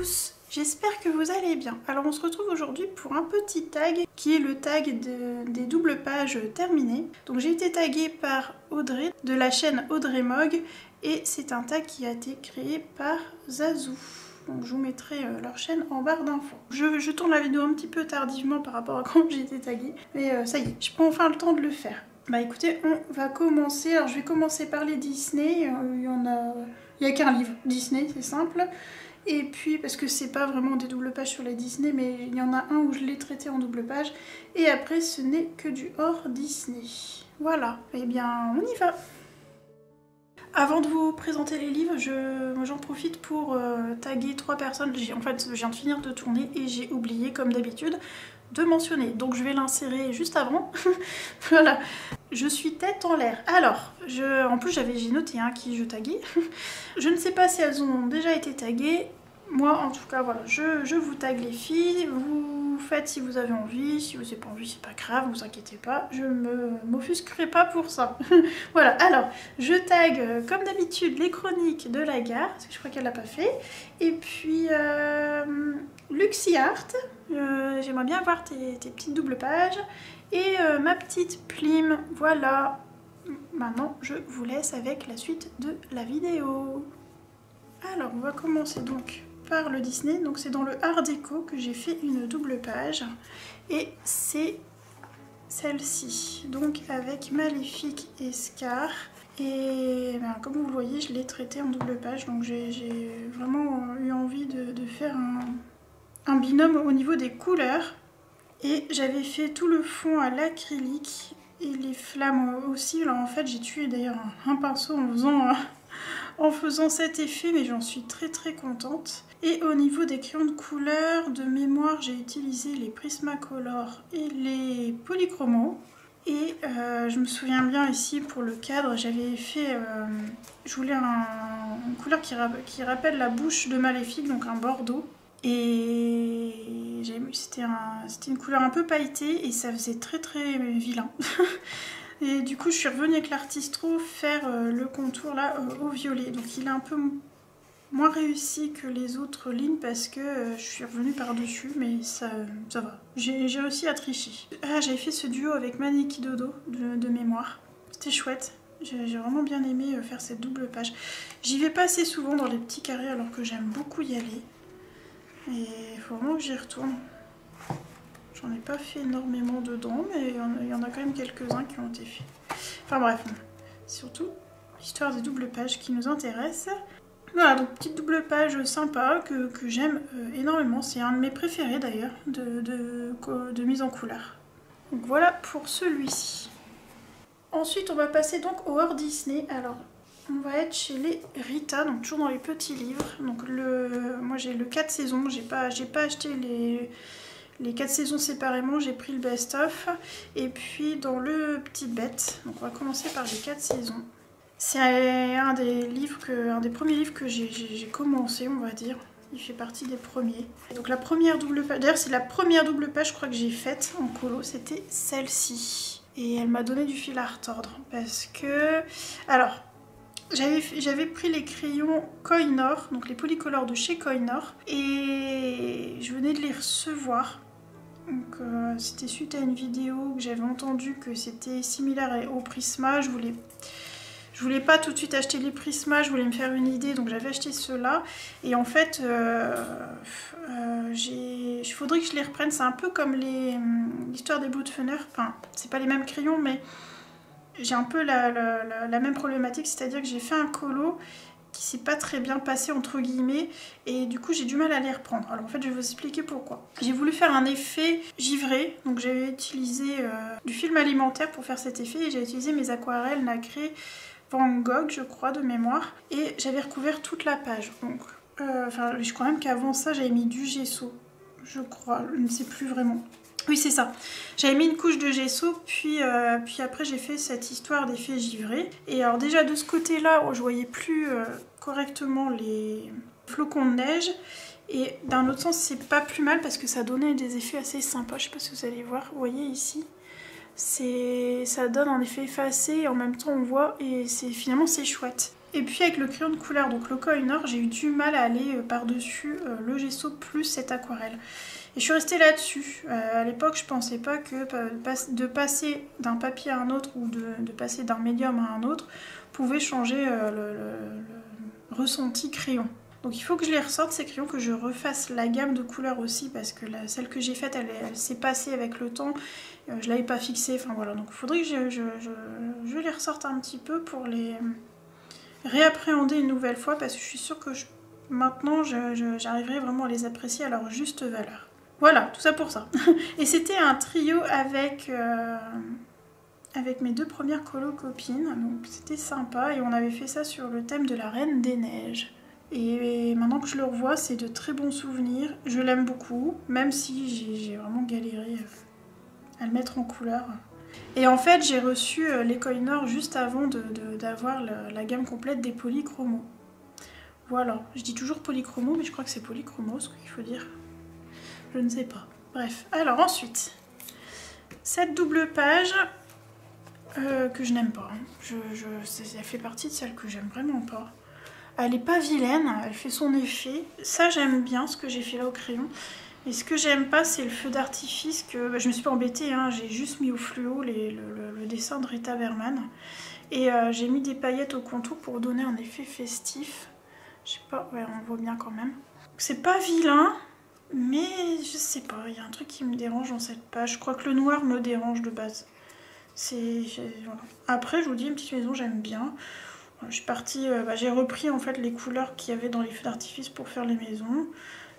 tous, j'espère que vous allez bien. Alors on se retrouve aujourd'hui pour un petit tag qui est le tag des doubles pages terminées. Donc j'ai été taguée par Audrey de la chaîne Audrey Mog et c'est un tag qui a été créé par Zazou. Donc je vous mettrai leur chaîne en barre d'infos. Je tourne la vidéo un petit peu tardivement par rapport à quand j'ai été taguée, mais ça y est, je prends enfin le temps de le faire. Bah écoutez, on va commencer. Alors je vais commencer par les Disney. Il y a qu'un livre Disney, c'est simple. Et puis parce que c'est pas vraiment des doubles pages sur les Disney, mais il y en a un où je l'ai traité en double page. Et après ce n'est que du hors Disney. Voilà, et bien on y va. Avant de vous présenter les livres, j'en profite pour taguer 3 personnes. En fait, je viens de finir de tourner et j'ai oublié, comme d'habitude, de mentionner. Donc je vais l'insérer juste avant. Voilà. Je suis tête en l'air. Alors, en plus j'ai noté qui je taguais. Je ne sais pas si elles ont déjà été taguées. Moi, en tout cas, voilà, je vous tague les filles. Vous faites si vous avez envie. Si vous n'avez pas envie, c'est pas grave, vous inquiétez pas. Je ne m'offusquerai pas pour ça. Voilà, alors, je tag comme d'habitude les chroniques de la gare, parce que je crois qu'elle l'a pas fait. Et puis, Luxy Art. J'aimerais bien voir tes petites doubles pages. Et ma petite Plim, voilà. Maintenant, je vous laisse avec la suite de la vidéo. Alors, on va commencer donc par le Disney. Donc c'est dans le Art déco que j'ai fait une double page. Et c'est celle-ci. Donc avec Maléfique et Scar. Et ben, comme vous le voyez, je l'ai traité en double page. Donc j'ai vraiment eu envie de faire un binôme au niveau des couleurs. Et j'avais fait tout le fond à l'acrylique et les flammes aussi. Alors en fait j'ai tué d'ailleurs un pinceau en faisant cet effet, mais j'en suis très contente. Et au niveau des crayons de couleur, de mémoire, j'ai utilisé les Prismacolor et les Polychromos. Et je me souviens bien ici pour le cadre, j'avais fait, je voulais une couleur qui rappelle la bouche de Maléfique, donc un bordeaux. Et c'était une couleur un peu pailletée et ça faisait très vilain. Et du coup je suis revenue avec l'Artistro faire le contour là au violet. Donc il est un peu moins réussi que les autres lignes parce que je suis revenue par dessus, mais ça va. J'ai réussi à tricher. Ah, j'avais fait ce duo avec Maneki Dodo de mémoire. C'était chouette. J'ai vraiment bien aimé faire cette double page. J'y vais pas assez souvent dans les petits carrés alors que j'aime beaucoup y aller. Et il faut vraiment que j'y retourne. J'en ai pas fait énormément dedans, mais il y en a quand même quelques-uns qui ont été faits. Enfin bref, surtout l'histoire des doubles pages qui nous intéresse. Voilà, donc petite double page sympa que j'aime énormément. C'est un de mes préférés d'ailleurs de mise en couleur. Donc voilà pour celui-ci. Ensuite, on va passer donc au hors Disney. Alors, on va être chez les Rita, donc toujours dans les petits livres. Donc moi j'ai le 4 saisons, j'ai pas acheté les 4 saisons séparément, j'ai pris le best-of. Et puis dans le petit bête, donc on va commencer par les 4 saisons. C'est un des premiers livres que j'ai commencé, on va dire. Il fait partie des premiers. Donc la première double page, d'ailleurs c'est la première double page je crois que j'ai faite en colo, c'était celle-ci. Et elle m'a donné du fil à retordre parce que... Alors... J'avais pris les crayons Koh-i-Noor, donc les polycolores de chez Koh-i-Noor, et je venais de les recevoir. Donc c'était suite à une vidéo que j'avais entendu que c'était similaire au Prisma. Je voulais pas tout de suite acheter les Prisma, je voulais me faire une idée, donc j'avais acheté ceux-là. Et en fait, il faudrait que je les reprenne. C'est un peu comme l'histoire des bouts de fenêtre. Enfin, c'est pas les mêmes crayons, mais... J'ai un peu la même problématique, c'est-à-dire que j'ai fait un colo qui s'est pas très bien passé entre guillemets et du coup j'ai du mal à les reprendre. Alors en fait je vais vous expliquer pourquoi. J'ai voulu faire un effet givré, donc j'ai utilisé du film alimentaire pour faire cet effet et j'ai utilisé mes aquarelles nacrées Van Gogh je crois de mémoire et j'avais recouvert toute la page. Donc je crois même qu'avant ça j'avais mis du gesso, je crois, je ne sais plus vraiment. Oui c'est ça, j'avais mis une couche de gesso puis après j'ai fait cette histoire d'effet givré. Et alors déjà de ce côté là je voyais plus correctement les flocons de neige. Et d'un autre sens c'est pas plus mal parce que ça donnait des effets assez sympas, je sais pas si vous allez voir, vous voyez ici. Ça donne un effet effacé et en même temps on voit et finalement c'est chouette. Et puis avec le crayon de couleur, donc le Koh-i-Noor, j'ai eu du mal à aller par-dessus le gesso plus cette aquarelle. Et je suis restée là-dessus. À l'époque, je pensais pas que de passer d'un papier à un autre ou de passer d'un médium à un autre pouvait changer le ressenti crayon. Donc il faut que je les ressorte ces crayons, que je refasse la gamme de couleurs aussi, parce que celle que j'ai faite, elle s'est passée avec le temps. Je l'avais pas fixée, enfin voilà. Donc il faudrait que je les ressorte un petit peu pour les réappréhender une nouvelle fois, parce que je suis sûre que maintenant j'arriverai vraiment à les apprécier à leur juste valeur. Voilà, tout ça pour ça. Et c'était un trio avec mes 2 premières colo copines, donc c'était sympa, et on avait fait ça sur le thème de la Reine des Neiges. Et maintenant que je le revois, c'est de très bons souvenirs. Je l'aime beaucoup, même si j'ai vraiment galéré à le mettre en couleur. Et en fait, j'ai reçu les Koh-i-Noor juste avant d'avoir la gamme complète des polychromos. Voilà, je dis toujours polychromo, mais je crois que c'est polychromos, ce qu'il faut dire. Je ne sais pas. Bref, alors ensuite, cette double page que je n'aime pas. Elle fait partie de celles que j'aime vraiment pas. Elle est pas vilaine, elle fait son effet. Ça, j'aime bien ce que j'ai fait là au crayon. Et ce que j'aime pas, c'est le feu d'artifice que... je me suis pas embêtée, hein, j'ai juste mis au fluo le dessin de Rita Berman. Et j'ai mis des paillettes au contour pour donner un effet festif. Je sais pas, ouais, on voit bien quand même. C'est pas vilain, mais je sais pas, il y a un truc qui me dérange dans cette page. Je crois que le noir me dérange de base. Voilà. Après, je vous dis, une petite maison, j'aime bien. Je suis partie, j'ai repris en fait les couleurs qu'il y avait dans les feux d'artifice pour faire les maisons.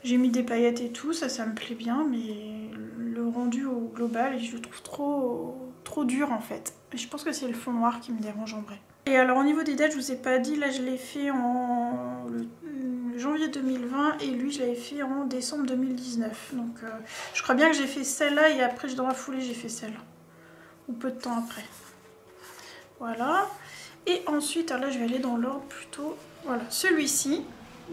J'ai mis des paillettes et tout, ça me plaît bien, mais le rendu au global, je le trouve trop dur en fait. Et je pense que c'est le fond noir qui me dérange en vrai. Et alors au niveau des dates, je vous ai pas dit, là je l'ai fait en janvier 2020 et lui je l'avais fait en décembre 2019. Donc je crois bien que j'ai fait celle-là et après dans la foulée j'ai fait celle-là. Ou peu de temps après. Voilà. Et ensuite, alors là je vais aller dans l'ordre plutôt. Voilà, celui-ci,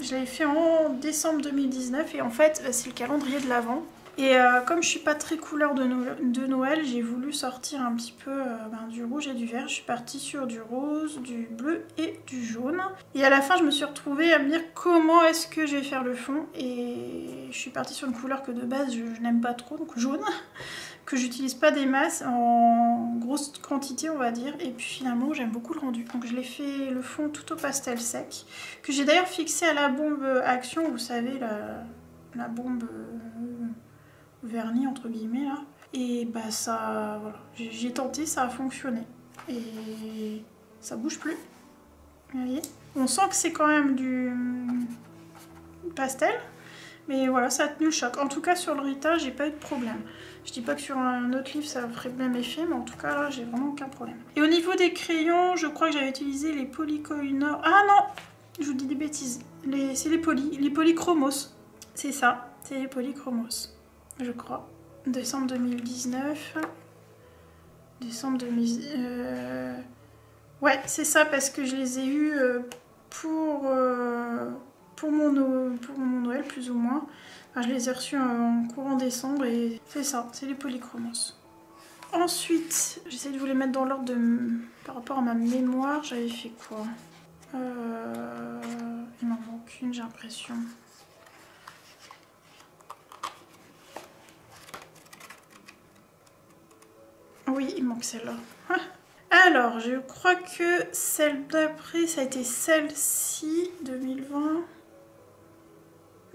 je l'avais fait en décembre 2019 et en fait c'est le calendrier de l'Avent. Et comme je suis pas très couleur de Noël, j'ai voulu sortir un petit peu du rouge et du vert. Je suis partie sur du rose, du bleu et du jaune. Et à la fin, je me suis retrouvée à me dire comment est-ce que je vais faire le fond. Et je suis partie sur une couleur que de base je n'aime pas trop, donc jaune. Que j'utilise pas des masses en grosse quantité on va dire, et puis finalement j'aime beaucoup le rendu, donc je l'ai fait le fond tout au pastel sec, que j'ai d'ailleurs fixé à la bombe Action, vous savez la bombe vernis entre guillemets là, et bah ça, voilà, j'ai tenté, ça a fonctionné, et ça bouge plus, vous voyez, on sent que c'est quand même du pastel, mais voilà, ça a tenu le choc. En tout cas, sur le Rita, j'ai pas eu de problème. Je dis pas que sur un autre livre, ça ferait le même effet, mais en tout cas, là, j'ai vraiment aucun problème. Et au niveau des crayons, je crois que j'avais utilisé les Koh-i-Noor. Ah non, je vous dis des bêtises. C'est les polychromos. C'est ça, c'est les polychromos, je crois. Décembre 2019. Décembre 2019. Ouais, c'est ça, parce que je les ai eus pour mon Noël plus ou moins. Enfin, je les ai reçus en courant décembre et c'est ça, c'est les polychromos. Ensuite, j'essaie de vous les mettre dans l'ordre par rapport à ma mémoire. J'avais fait quoi? Il m'en manque une, j'ai l'impression. Oui, il manque celle-là. Alors, je crois que celle d'après, ça a été celle-ci, 2020.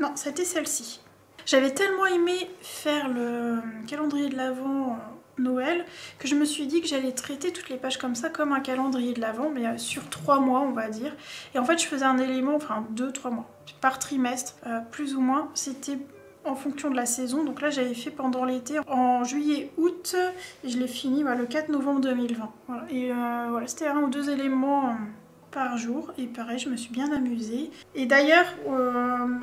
Non, ça a été celle-ci. J'avais tellement aimé faire le calendrier de l'Avent Noël que je me suis dit que j'allais traiter toutes les pages comme ça, comme un calendrier de l'Avent, mais sur 3 mois on va dire. Et en fait je faisais un élément, enfin 2-3 mois, par trimestre, plus ou moins. C'était en fonction de la saison. Donc là j'avais fait pendant l'été, en juillet-août, et je l'ai fini le 4 novembre 2020. Voilà. Et voilà, c'était 1 ou 2 éléments par jour, et pareil, je me suis bien amusée. Et d'ailleurs,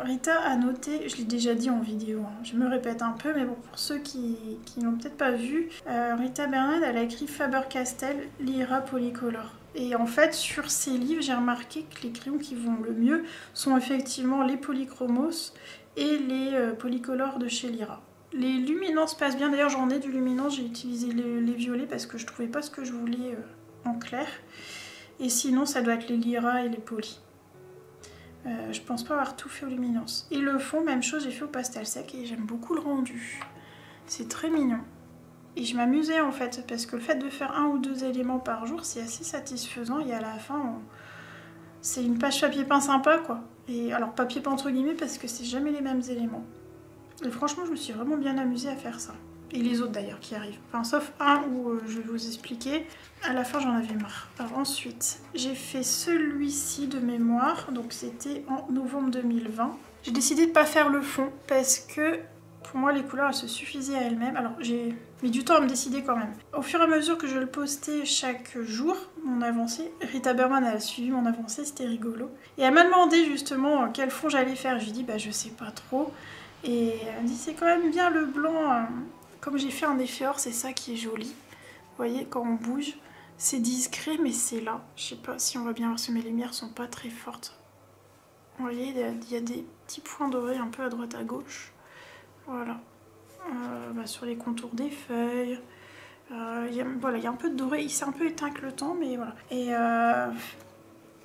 Rita a noté, je l'ai déjà dit en vidéo, hein, je me répète un peu, mais bon, pour ceux qui n'ont peut-être pas vu, Rita Berman, elle a écrit Faber-Castell Lyra Polycolor. Et en fait, sur ces livres, j'ai remarqué que les crayons qui vont le mieux sont effectivement les polychromos et les polycolores de chez Lyra. Les luminances passent bien, d'ailleurs j'en ai du luminance, j'ai utilisé les violets parce que je trouvais pas ce que je voulais en clair. Et sinon, ça doit être les liras et les polis. Je pense pas avoir tout fait aux luminances. Et le fond, même chose, j'ai fait au pastel sec et j'aime beaucoup le rendu. C'est très mignon. Et je m'amusais en fait, parce que le fait de faire 1 ou 2 éléments par jour, c'est assez satisfaisant. Et à la fin, c'est une page papier peint sympa quoi. Et alors papier peint entre guillemets, parce que c'est jamais les mêmes éléments. Et franchement, je me suis vraiment bien amusée à faire ça. Et les autres d'ailleurs qui arrivent. Enfin, sauf un où je vais vous expliquer. À la fin, j'en avais marre. Alors ensuite, j'ai fait celui-ci de mémoire. Donc c'était en novembre 2020. J'ai décidé de ne pas faire le fond parce que pour moi, les couleurs, elles se suffisaient à elles-mêmes. Alors j'ai mis du temps à me décider quand même. Au fur et à mesure que je le postais chaque jour, mon avancée, Rita Berman elle a suivi mon avancée, c'était rigolo. Et elle m'a demandé justement quel fond j'allais faire. Je lui ai dit, bah je sais pas trop. Et elle me dit, c'est quand même bien le blanc. Comme j'ai fait un effet or, c'est ça qui est joli. Vous voyez, quand on bouge, c'est discret, mais c'est là. Je sais pas si on va bien voir si mes lumières sont pas très fortes. Vous voyez, il y a des petits points dorés un peu à droite à gauche. Voilà. Sur les contours des feuilles. Voilà, il y a un peu de doré. Il s'est un peu éteint avec le temps, mais voilà. Et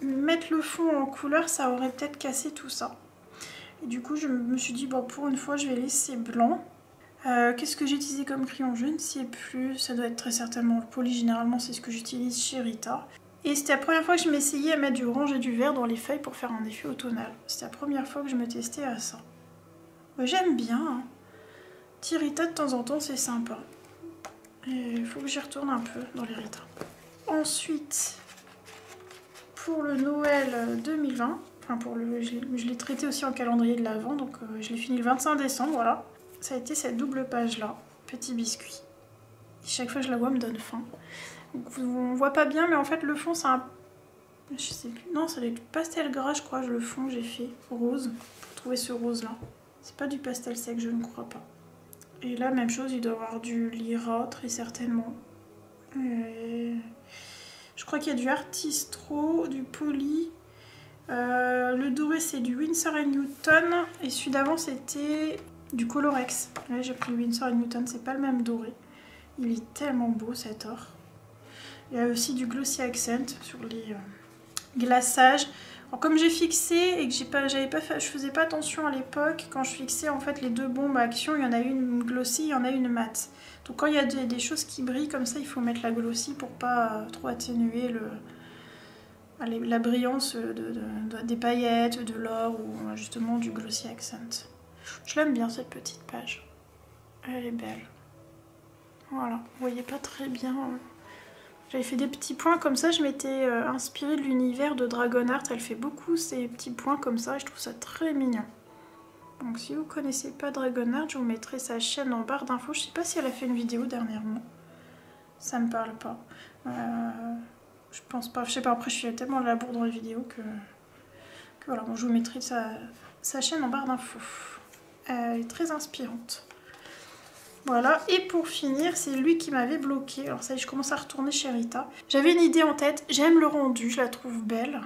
mettre le fond en couleur, ça aurait peut-être cassé tout ça. Et du coup, je me suis dit, bon, pour une fois, je vais laisser blanc. Qu'est-ce que j'ai utilisé comme crayon? Je ne sais plus. Ça doit être très certainement le poli. Généralement, c'est ce que j'utilise chez Rita. Et c'était la première fois que je m'essayais à mettre du orange et du vert dans les feuilles pour faire un effet automnal. C'était la première fois que je me testais à ça. J'aime bien. Hein. Petit Rita de temps en temps, c'est sympa. Il faut que j'y retourne un peu dans les Rita. Ensuite, pour le Noël 2020, enfin je l'ai traité aussi en calendrier de l'Avent, donc je l'ai fini le 25 décembre, voilà. Ça a été cette double page là, petit biscuit. Et chaque fois que je la vois, me donne faim. Donc, on voit pas bien, mais en fait le fond c'est un... Je sais plus, non c'est du pastel gras je crois, le fond j'ai fait rose, pour trouver ce rose là. C'est pas du pastel sec, je ne crois pas. Et là même chose, il doit y avoir du Lyra très certainement. Et... je crois qu'il y a du Artistro, du Poly. Le doré c'est du Winsor & Newton et celui d'avant c'était du Colorex. Là j'ai pris le Winsor & Newton, c'est pas le même doré. Il est tellement beau cet or. Il y a aussi du Glossy Accent sur les glaçages. Alors, comme j'ai fixé et que je faisais pas attention à l'époque, quand je fixais en fait les deux bombes à action, il y en a une glossy, il y en a une mat. Donc quand il y a des choses qui brillent comme ça, il faut mettre la glossy pour pas trop atténuer la brillance des paillettes, de l'or ou justement du Glossy Accent. Je l'aime bien cette petite page. Elle est belle. Voilà, vous voyez pas très bien. J'avais fait des petits points comme ça, je m'étais inspirée de l'univers de Dragonheart. Elle fait beaucoup ces petits points comme ça et je trouve ça très mignon. Donc si vous connaissez pas Dragonheart, je vous mettrai sa chaîne en barre d'infos. Je sais pas si elle a fait une vidéo dernièrement. Ça me parle pas. Je pense pas, je sais pas, après je suis tellement à la bourre dans les vidéos que voilà, bon, je vous mettrai sa chaîne en barre d'infos. Elle est très inspirante. Voilà, et pour finir, c'est lui qui m'avait bloqué. Alors ça y est, je commence à retourner chez Rita. J'avais une idée en tête, j'aime le rendu, je la trouve belle.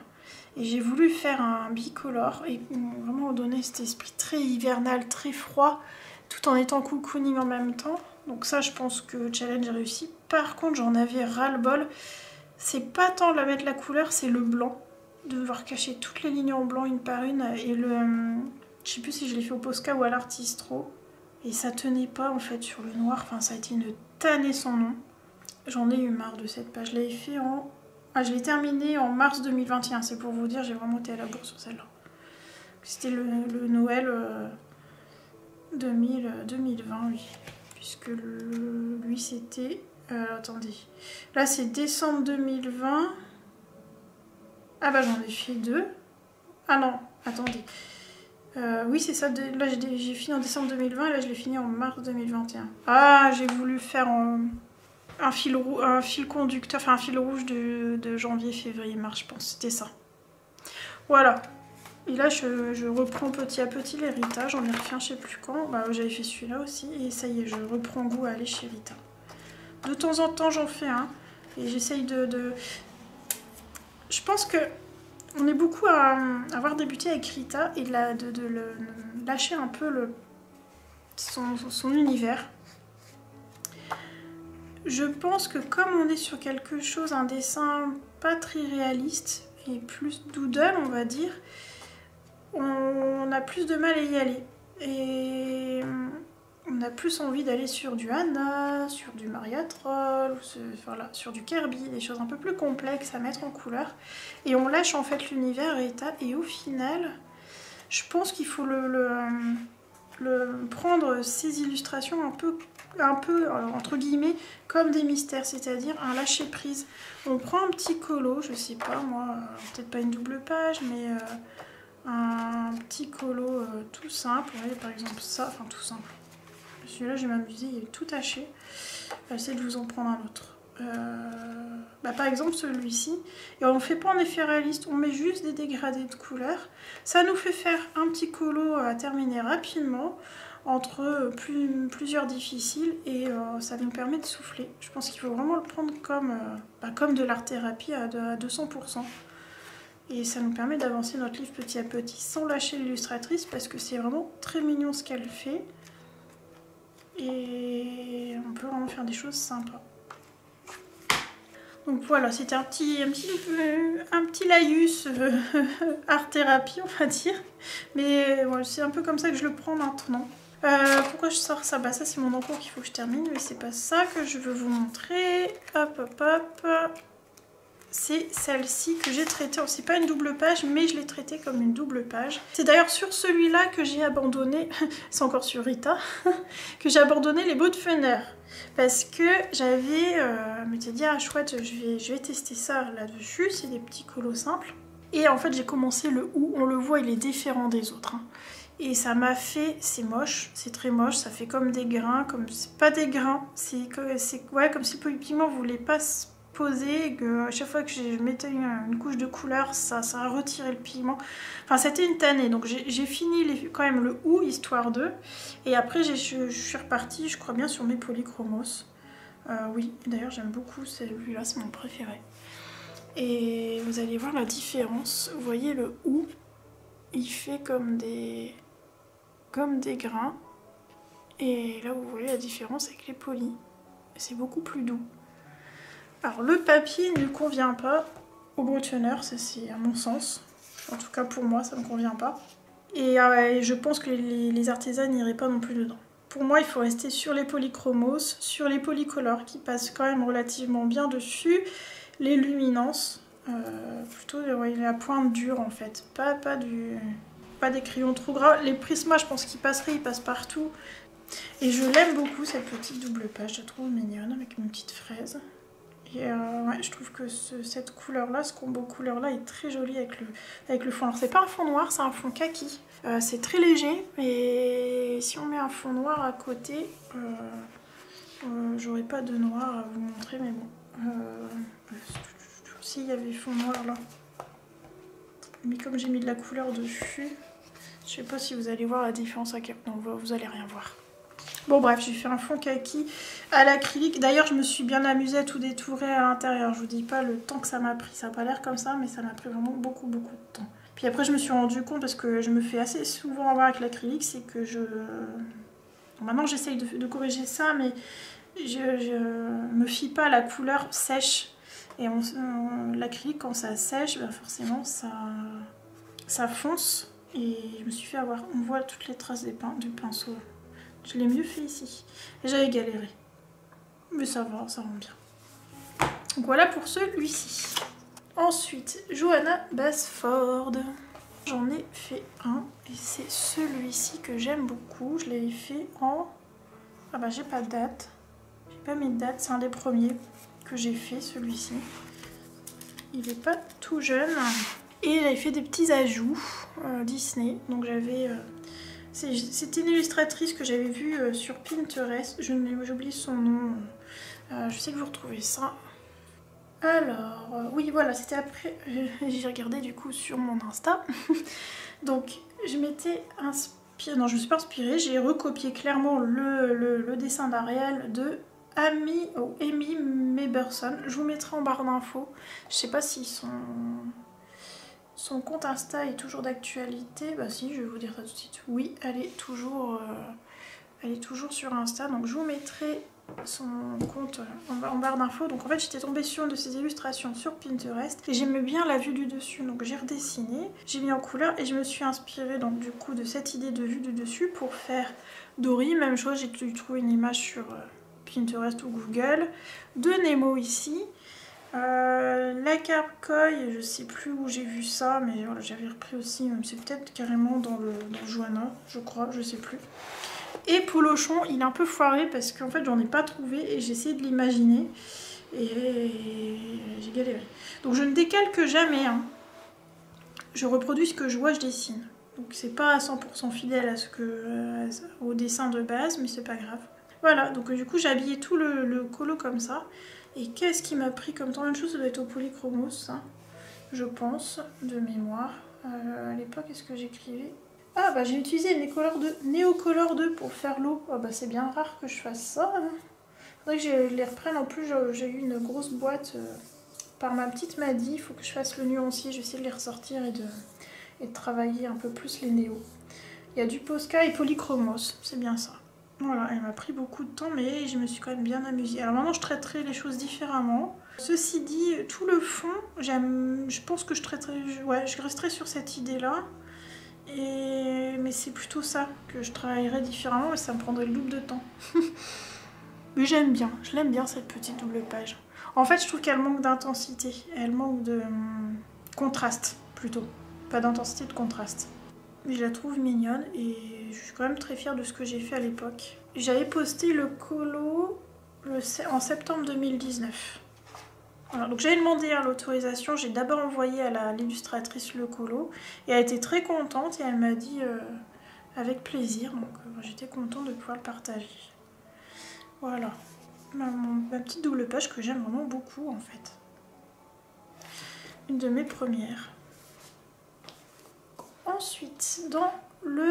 Et j'ai voulu faire un bicolore et vraiment donner cet esprit très hivernal, très froid, tout en étant cocooning en même temps. Donc ça, je pense que le challenge est réussi. Par contre, j'en avais ras-le-bol. C'est pas tant de mettre la couleur, c'est le blanc. De devoir cacher toutes les lignes en blanc une par une. Et je sais plus si je l'ai fait au Posca ou à l'Artistro. Et ça tenait pas en fait sur le noir. Enfin, ça a été une tannée sans nom. J'en ai eu marre de cette page. Je l'avais fait en... Ah, je l'ai terminée en mars 2021. C'est pour vous dire, j'ai vraiment été à la bourre sur celle-là. C'était le Noël 2020, oui. Puisque lui, c'était... attendez. Là, c'est décembre 2020. Ah bah, j'en ai fait 2. Ah non, attendez. Oui, c'est ça. Là, j'ai fini en décembre 2020 et là, je l'ai fini en mars 2021. Ah, j'ai voulu faire un fil conducteur, enfin un fil rouge de janvier, février, mars, je pense. C'était ça. Voilà. Et là, je reprends petit à petit les Rita. J'en ai refait un, je sais plus quand. Bah, j'avais fait celui-là aussi. Et ça y est, je reprends goût à aller chez Rita. De temps en temps, j'en fais un. Et j'essaye de... Je pense que... On est beaucoup à avoir débuté avec Rita et de lâcher un peu son univers. Je pense que comme on est sur quelque chose, un dessin pas très réaliste et plus doodle on va dire, on a plus de mal à y aller. Et on a plus envie d'aller sur du Hana, sur du Maria Troll, voilà, sur du Kirby, des choses un peu plus complexes à mettre en couleur. Et on lâche en fait l'univers et au final, je pense qu'il faut prendre ces illustrations un peu entre guillemets comme des mystères, c'est-à-dire un lâcher prise. On prend un petit colo, je sais pas moi, peut-être pas une double page, mais un petit colo tout simple, ouais, par exemple ça, enfin tout simple. Celui-là, je vais m'amuser, il est tout taché. Je vais essayer de vous en prendre un autre. Par exemple celui-ci. Et on ne fait pas en effet réaliste, on met juste des dégradés de couleurs. Ça nous fait faire un petit colo à terminer rapidement entre plusieurs difficiles et ça nous permet de souffler. Je pense qu'il faut vraiment le prendre comme de l'art-thérapie à 200%. Et ça nous permet d'avancer notre livre petit à petit sans lâcher l'illustratrice parce que c'est vraiment très mignon ce qu'elle fait. Et on peut vraiment faire des choses sympas. Donc voilà, c'était un petit laïus art-thérapie, on va dire. Mais voilà, c'est un peu comme ça que je le prends maintenant. Pourquoi je sors ça? Bah ça c'est mon encours qu'il faut que je termine, mais c'est pas ça que je veux vous montrer. Hop hop hop. C'est celle-ci que j'ai traitée. C'est pas une double page, mais je l'ai traitée comme une double page. C'est d'ailleurs sur celui-là que j'ai abandonné, c'est encore sur Rita, que j'ai abandonné les Bodefenner. Parce que j'avais m'étais dit, ah chouette, je vais tester ça là-dessus. C'est des petits colos simples. Et en fait, j'ai commencé le OU. On le voit, il est différent des autres. Hein. Et ça m'a fait, c'est moche, c'est très moche, ça fait comme des grains, comme c'est pas des grains, c'est ouais, comme si le pigment voulait pas poser, que à chaque fois que je mettais une couche de couleur, ça a retiré le pigment. Enfin, c'était une tannée. Donc j'ai fini quand même le OU, histoire d'eux. Et après, je suis repartie, je crois bien, sur mes polychromos. Oui, d'ailleurs, j'aime beaucoup celui-là, c'est mon préféré. Et vous allez voir la différence. Vous voyez le OU, il fait comme des grains. Et là, vous voyez la différence avec les polis. C'est beaucoup plus doux. Alors le papier ne convient pas au Bodefenner, ça c'est à mon sens. En tout cas pour moi ça ne me convient pas. Et je pense que les artisans n'iraient pas non plus dedans. Pour moi il faut rester sur les polychromos, sur les polycolores qui passent quand même relativement bien dessus. Les luminances, plutôt la pointe dure en fait. Pas des crayons trop gras. Les Prisma je pense qu'ils passeraient, ils passent partout. Et je l'aime beaucoup cette petite double page, je la trouve mignonne avec une petite fraise. Et ouais, je trouve que cette couleur-là, ce combo couleur-là est très joli avec le fond. Alors c'est pas un fond noir, c'est un fond kaki. C'est très léger, mais si on met un fond noir à côté, j'aurais pas de noir à vous montrer, mais bon. S'il y avait fond noir là. Mais comme j'ai mis de la couleur dessus, je sais pas si vous allez voir la différence à quel point. Non, vous allez rien voir. Bon bref, j'ai fait un fond kaki à l'acrylique. D'ailleurs, je me suis bien amusée à tout détourer à l'intérieur. Je vous dis pas le temps que ça m'a pris. Ça n'a pas l'air comme ça, mais ça m'a pris vraiment beaucoup de temps. Puis après, je me suis rendu compte, parce que je me fais assez souvent avoir avec l'acrylique, c'est que maintenant, j'essaye de corriger ça, mais je me fie pas à la couleur sèche. Et l'acrylique, quand ça sèche, ben forcément, ça fonce. Et je me suis fait avoir. On voit toutes les traces du pinceau. Je l'ai mieux fait ici. Et j'avais galéré. Mais ça va, ça rend bien. Donc voilà pour celui-ci. Ensuite, Johanna Basford. J'en ai fait un. Et c'est celui-ci que j'aime beaucoup. Je l'ai fait en... Ah bah j'ai pas de date. J'ai pas mis de date. C'est un des premiers que j'ai fait, celui-ci. Il est pas tout jeune. Et j'avais fait des petits ajouts Disney. Donc j'avais... C'était une illustratrice que j'avais vue sur Pinterest. J'oublie son nom. Je sais que vous retrouvez ça. Alors, oui, voilà, c'était après. J'ai regardé du coup sur mon Insta. Donc, je m'étais inspirée. Non, je me suis pas inspirée. J'ai recopié clairement le dessin d'Ariel de Amy Meberson. Je vous mettrai en barre d'infos. Je sais pas si son compte Insta est toujours d'actualité. Bah si, je vais vous dire ça tout de suite. Oui, elle est toujours sur Insta. Donc je vous mettrai son compte en barre d'infos. Donc en fait j'étais tombée sur une de ses illustrations sur Pinterest et j'aimais bien la vue du dessus, donc j'ai redessiné, j'ai mis en couleur et je me suis inspirée donc du coup de cette idée de vue du dessus pour faire Dory. Même chose, j'ai dû trouver une image sur Pinterest ou Google de Nemo ici. La Carcoy, je sais plus où j'ai vu ça, mais voilà, j'avais repris aussi, c'est peut-être carrément dans le Johanna, je crois, je sais plus. Et Polochon, il est un peu foiré parce qu'en fait j'en ai pas trouvé et j'ai essayé de l'imaginer et j'ai galéré. Donc je ne décalque jamais, hein. Je reproduis ce que je vois, je dessine. Donc c'est pas à 100% fidèle à au dessin de base, mais c'est pas grave. Voilà, donc du coup j'ai habillé tout le colo comme ça. Et qu'est-ce qui m'a pris comme temps? Même chose, ça doit être au polychromos, ça, je pense, de mémoire. À l'époque, est-ce que j'écrivais? Ah bah j'ai utilisé Neocolor 2 pour faire l'eau. Ah bah c'est bien rare que je fasse ça. Hein. Faudrait que je les reprenne. En plus j'ai eu une grosse boîte par ma petite m'a dit. Il faut que je fasse le nuancier. Je vais essayer de les ressortir et de travailler un peu plus les néos. Il y a du Posca et Polychromos. C'est bien ça. Voilà, elle m'a pris beaucoup de temps, mais je me suis quand même bien amusée. Alors maintenant, je traiterai les choses différemment. Ceci dit, tout le fond, je pense que je traiterai... Ouais, je resterai sur cette idée-là. Mais c'est plutôt ça que je travaillerai différemment, mais ça me prendrait le double de temps. Mais j'aime bien, je l'aime bien cette petite double page. En fait, je trouve qu'elle manque d'intensité. Elle manque de contraste, plutôt. Pas d'intensité, de contraste. Mais je la trouve mignonne et je suis quand même très fière de ce que j'ai fait à l'époque. J'avais posté le colo en septembre 2019. Voilà, donc j'avais demandé l'autorisation, j'ai d'abord envoyé à l'illustratrice le colo et elle a été très contente et elle m'a dit avec plaisir, donc j'étais contente de pouvoir le partager. Voilà, ma petite double page que j'aime vraiment beaucoup en fait. Une de mes premières. Ensuite, dans le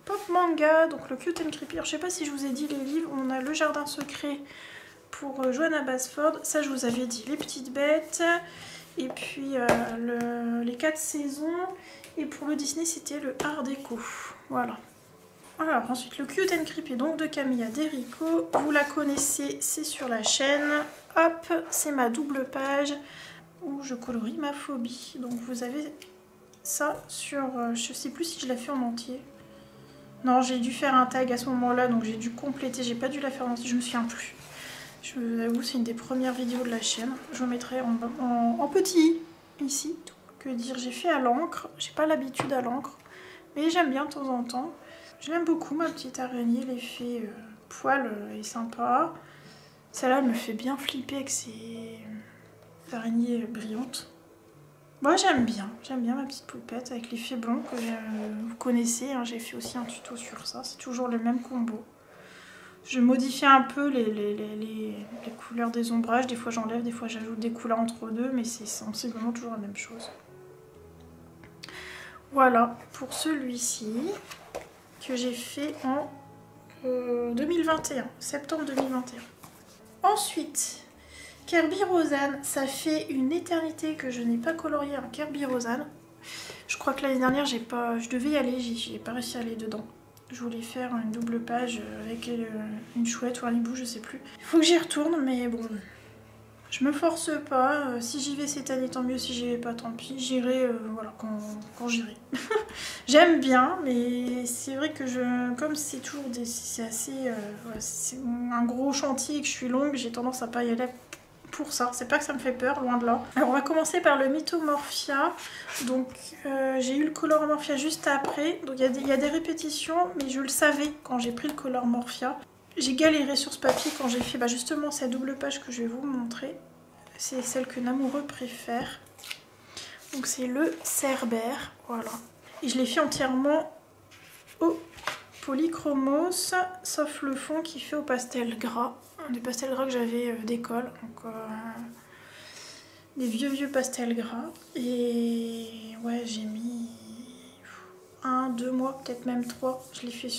pop manga, donc le Cute and Creepy. Alors, je sais pas si je vous ai dit les livres. On a Le Jardin Secret pour Johanna Basford. Ça, je vous avais dit Les Petites Bêtes. Et puis les 4 saisons. Et pour le Disney, c'était le Art Déco. Voilà. Alors, ensuite, le Cute and Creepy, donc de Camilla Derico. Vous la connaissez, c'est sur la chaîne. Hop, c'est ma double page où je colorie ma phobie. Donc, vous avez ça sur... je sais plus si je l'ai fait en entier. Non, j'ai dû faire un tag à ce moment-là, donc j'ai dû compléter. J'ai pas dû la faire en entier, je me souviens plus. Je vous avoue, c'est une des premières vidéos de la chaîne. Je vous mettrai en petit, ici. Que dire, j'ai fait à l'encre. J'ai pas l'habitude à l'encre, mais j'aime bien de temps en temps. Je l'aime beaucoup, ma petite araignée. L'effet poil est sympa. Celle-là me fait bien flipper avec ses araignées brillantes. Moi j'aime bien ma petite poupette avec l'effet blanc que vous connaissez, hein, j'ai fait aussi un tuto sur ça, c'est toujours le même combo. Je modifie un peu les couleurs des ombrages, des fois j'enlève, des fois j'ajoute des couleurs entre deux, mais c'est sensiblement toujours la même chose. Voilà pour celui-ci que j'ai fait en 2021, septembre 2021. Ensuite, Kerby Rosanne, ça fait une éternité que je n'ai pas colorié un Kerby Rosanne. Je crois que l'année dernière, je devais y aller, j'ai pas réussi à aller dedans. Je voulais faire une double page avec une chouette ou un hibou, je sais plus. Il faut que j'y retourne, mais bon, je me force pas. Si j'y vais cette année, tant mieux. Si j'y vais pas, tant pis. J'irai voilà, quand j'irai. J'aime bien, mais c'est vrai que comme c'est toujours c'est assez... voilà, c'est un gros chantier et que je suis longue, j'ai tendance à pas y aller pour ça. C'est pas que ça me fait peur, loin de là. Alors on va commencer par le Mythomorphia. Donc j'ai eu le Coloromorphia juste après. Donc il y a des répétitions, mais je le savais quand j'ai pris le Coloromorphia. J'ai galéré sur ce papier quand j'ai fait justement cette double page que je vais vous montrer. C'est celle que Namoureux préfère. Donc c'est le Cerbère, voilà. Et je l'ai fait entièrement au polychromos, sauf le fond qui fait au pastel gras. Des pastels gras que j'avais d'école, donc des vieux pastels gras. Et ouais, j'ai mis 1, 2 mois, peut-être même 3. Je l'ai fait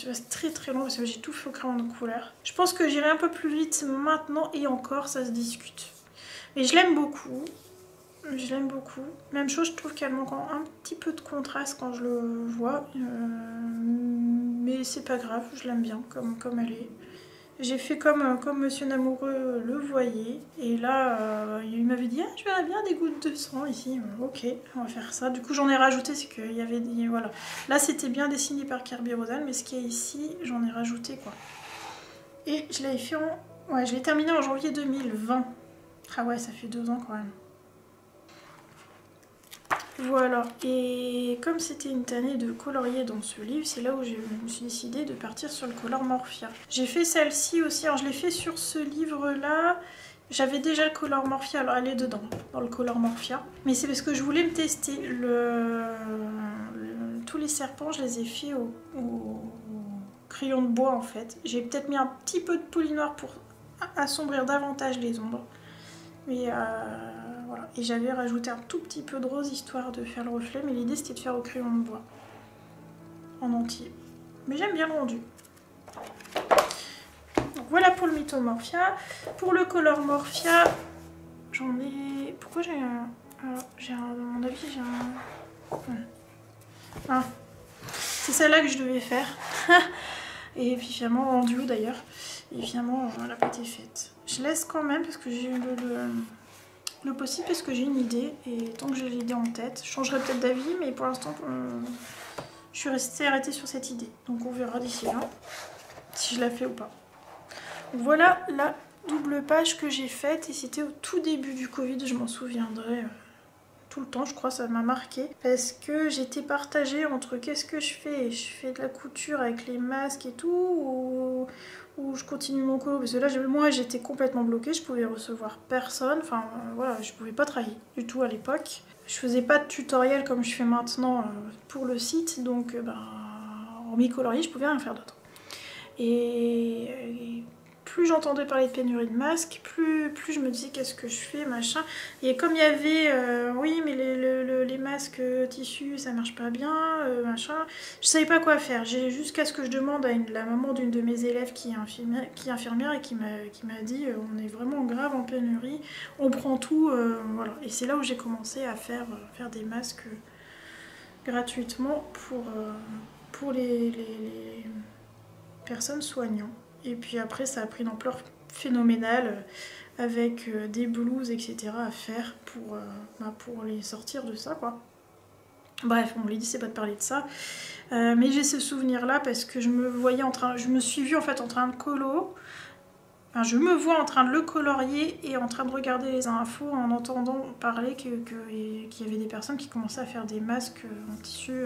très long parce que j'ai tout fait au crayon de couleur. Je pense que j'irai un peu plus vite maintenant et encore, ça se discute. Mais je l'aime beaucoup. Je l'aime beaucoup. Même chose, je trouve qu'elle manque un petit peu de contraste quand je le vois. Mais c'est pas grave, je l'aime bien comme elle est. J'ai fait comme Monsieur Namoureux le voyait. Et là, il m'avait dit ah, je verrais bien des gouttes de sang ici. Ok, on va faire ça. Du coup, j'en ai rajouté, c'est qu'il y avait des... Voilà. Là, c'était bien dessiné par Kirby Rosalle, mais ce qu'il y a ici, j'en ai rajouté quoi. Et je l'avais fait en... Ouais, je l'ai terminé en janvier 2020. Ah ouais, ça fait 2 ans quand même. Voilà, et comme c'était une tannée de colorier dans ce livre, c'est là où je me suis décidée de partir sur le Color Morphia. J'ai fait celle-ci aussi, alors je l'ai fait sur ce livre-là. J'avais déjà le Color Morphia, alors elle est dedans, dans le Color Morphia. Mais c'est parce que je voulais me tester. Tous les serpents, je les ai fait au crayon de bois en fait. J'ai peut-être mis un petit peu de polinoir pour assombrir davantage les ombres. Mais voilà. Et j'avais rajouté un tout petit peu de rose histoire de faire le reflet, mais l'idée c'était de faire au crayon de bois en entier. Mais j'aime bien le rendu. Donc voilà pour le Mythomorphia. Pour le Color Morphia, j'en ai... Pourquoi j'ai un... Alors, à mon avis j'ai un... Ah. C'est celle-là que je devais faire. Et puis finalement en duo d'ailleurs. Et finalement elle n'a pas été faite. Je laisse quand même parce que j'ai eu le possible parce que j'ai une idée et tant que j'ai l'idée en tête, je changerai peut-être d'avis mais pour l'instant je suis restée arrêtée sur cette idée. Donc on verra d'ici là si je la fais ou pas. Donc voilà la double page que j'ai faite et c'était au tout début du Covid, je m'en souviendrai tout le temps, je crois, ça m'a marqué parce que j'étais partagée entre qu'est-ce que je fais de la couture avec les masques et tout ou je continue mon colo parce que là moi j'étais complètement bloquée, je pouvais recevoir personne, enfin voilà, je pouvais pas travailler du tout à l'époque. Je faisais pas de tutoriel comme je fais maintenant pour le site, donc en mi-colorier je pouvais rien faire d'autre. Et plus j'entendais parler de pénurie de masques, plus je me disais qu'est-ce que je fais, machin. Et comme il y avait, oui mais les masques tissus ça marche pas bien, machin, je savais pas quoi faire. Jusqu'à ce que je demande à la maman d'une de mes élèves qui est infirmière et qui m'a dit on est vraiment grave en pénurie, on prend tout, voilà. Et c'est là où j'ai commencé à faire des masques gratuitement pour les personnes soignantes. Et puis après ça a pris une ampleur phénoménale avec des blouses etc à faire pour les sortir de ça quoi. Bref, on l'idée c'est pas de parler de ça. Mais j'ai ce souvenir là parce que je me suis vue en fait en train de colo. Enfin, je me vois en train de le colorier et en train de regarder les infos en entendant parler qu'il y avait des personnes qui commençaient à faire des masques en tissu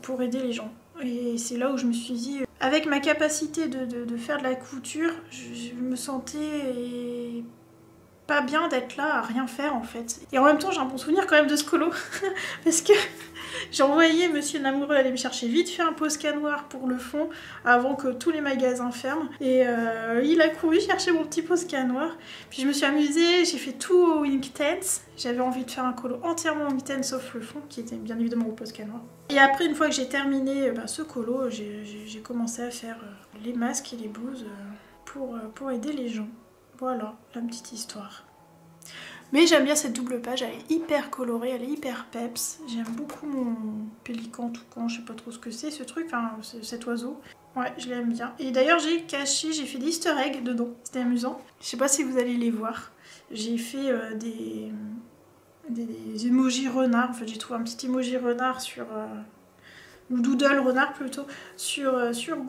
pour aider les gens. Et c'est là où je me suis dit, avec ma capacité de faire de la couture, je me sentais pas bien d'être là à rien faire en fait. Et en même temps j'ai un bon souvenir quand même de ce colo parce que j'ai envoyé Monsieur Namoureux aller me chercher vite fait un Posca noir pour le fond avant que tous les magasins ferment et il a couru chercher mon petit Posca noir. Puis je me suis amusée, j'ai fait tout au Inktense. J'avais envie de faire un colo entièrement en Inktense sauf le fond qui était bien évidemment au Posca noir. Et après une fois que j'ai terminé ce colo, j'ai commencé à faire les masques et les blouses pour aider les gens. Voilà, la petite histoire. Mais j'aime bien cette double page, elle est hyper colorée, elle est hyper peps. J'aime beaucoup mon pélican toucan, je sais pas trop ce que c'est ce truc, enfin cet oiseau. Ouais, je l'aime bien. Et d'ailleurs j'ai fait des easter eggs dedans, c'était amusant. Je sais pas si vous allez les voir. J'ai fait des emojis renards, en fait j'ai trouvé un petit emoji renard sur... ou doodle renard plutôt, sur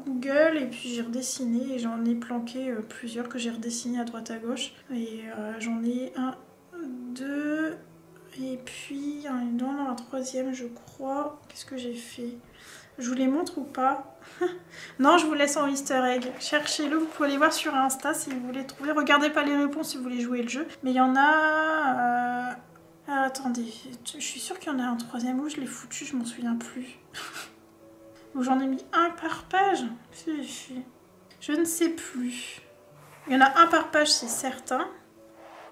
Google et puis j'ai redessiné et j'en ai planqué plusieurs que j'ai redessiné à droite à gauche et j'en ai un, deux et puis un troisième je crois. Qu'est-ce que j'ai fait? Je vous les montre ou pas? Non, je vous laisse en easter egg. Cherchez-le, vous pouvez aller voir sur Insta si vous voulez trouver. Regardez pas les réponses si vous voulez jouer le jeu. Mais il y en a... Ah, attendez, je suis sûre qu'il y en a un troisième. Où je l'ai foutu, je m'en souviens plus. Où j'en ai mis un par page. Je ne sais plus. Il y en a un par page, c'est certain.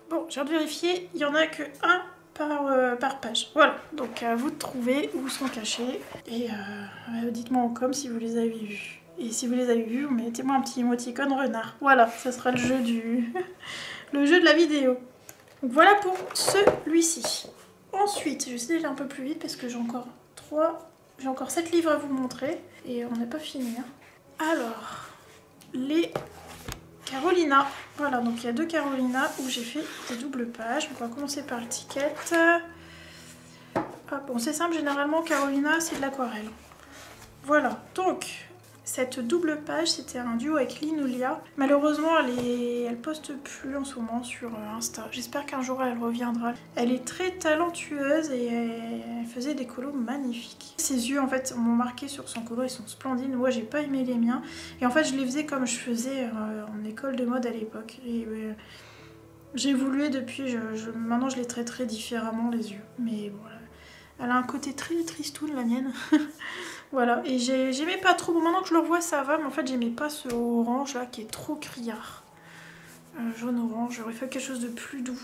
Bon, j'ai vérifié, il n'y en a que un par page. Voilà, donc à vous de trouver où sont cachés. Et dites-moi en com si vous les avez vus. Et si vous les avez vus, mettez-moi un petit émoticône renard. Voilà, ça sera le jeu le jeu de la vidéo. Donc voilà pour celui-ci. Ensuite, je vais essayer d'aller un peu plus vite parce que j'ai encore 7 livres à vous montrer et on n'a pas fini. Hein. Alors, les Carolina. Voilà, donc il y a 2 Carolina où j'ai fait des doubles pages. On va commencer par l'étiquette. Bon, c'est simple, généralement Carolina c'est de l'aquarelle. Voilà, donc cette double page c'était un duo avec Linoulia. Malheureusement elle poste plus en ce moment sur Insta. J'espère qu'un jour elle reviendra. Elle est très talentueuse et elle faisait des colos magnifiques. Ses yeux en fait m'ont marqué sur son colo, ils sont splendides. Moi j'ai pas aimé les miens. Et en fait je les faisais comme je faisais en école de mode à l'époque. Et j'ai évolué depuis, maintenant je les traiterai différemment les yeux. Mais voilà. Elle a un côté très tristoun, la mienne. Voilà, et j'aimais pas trop. Bon, maintenant que je le revois, ça va, mais en fait, j'aimais pas ce orange là qui est trop criard. Jaune-orange, j'aurais fait quelque chose de plus doux.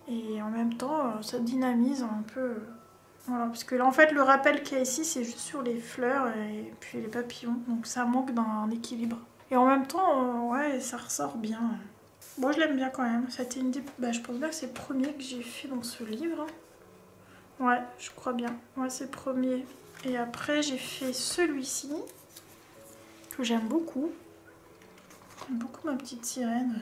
Et en même temps, ça dynamise un peu. Voilà, parce que là, en fait, le rappel qu'il y a ici, c'est juste sur les fleurs et puis les papillons. Donc ça manque d'un équilibre. Et en même temps, ouais, ça ressort bien. Moi, je l'aime bien quand même. Ça a été une des... je pense bien que c'est le premier que j'ai fait dans ce livre. Ouais, je crois bien. Ouais, c'est le premier. Et après, j'ai fait celui-ci, que j'aime beaucoup. J'aime beaucoup ma petite sirène.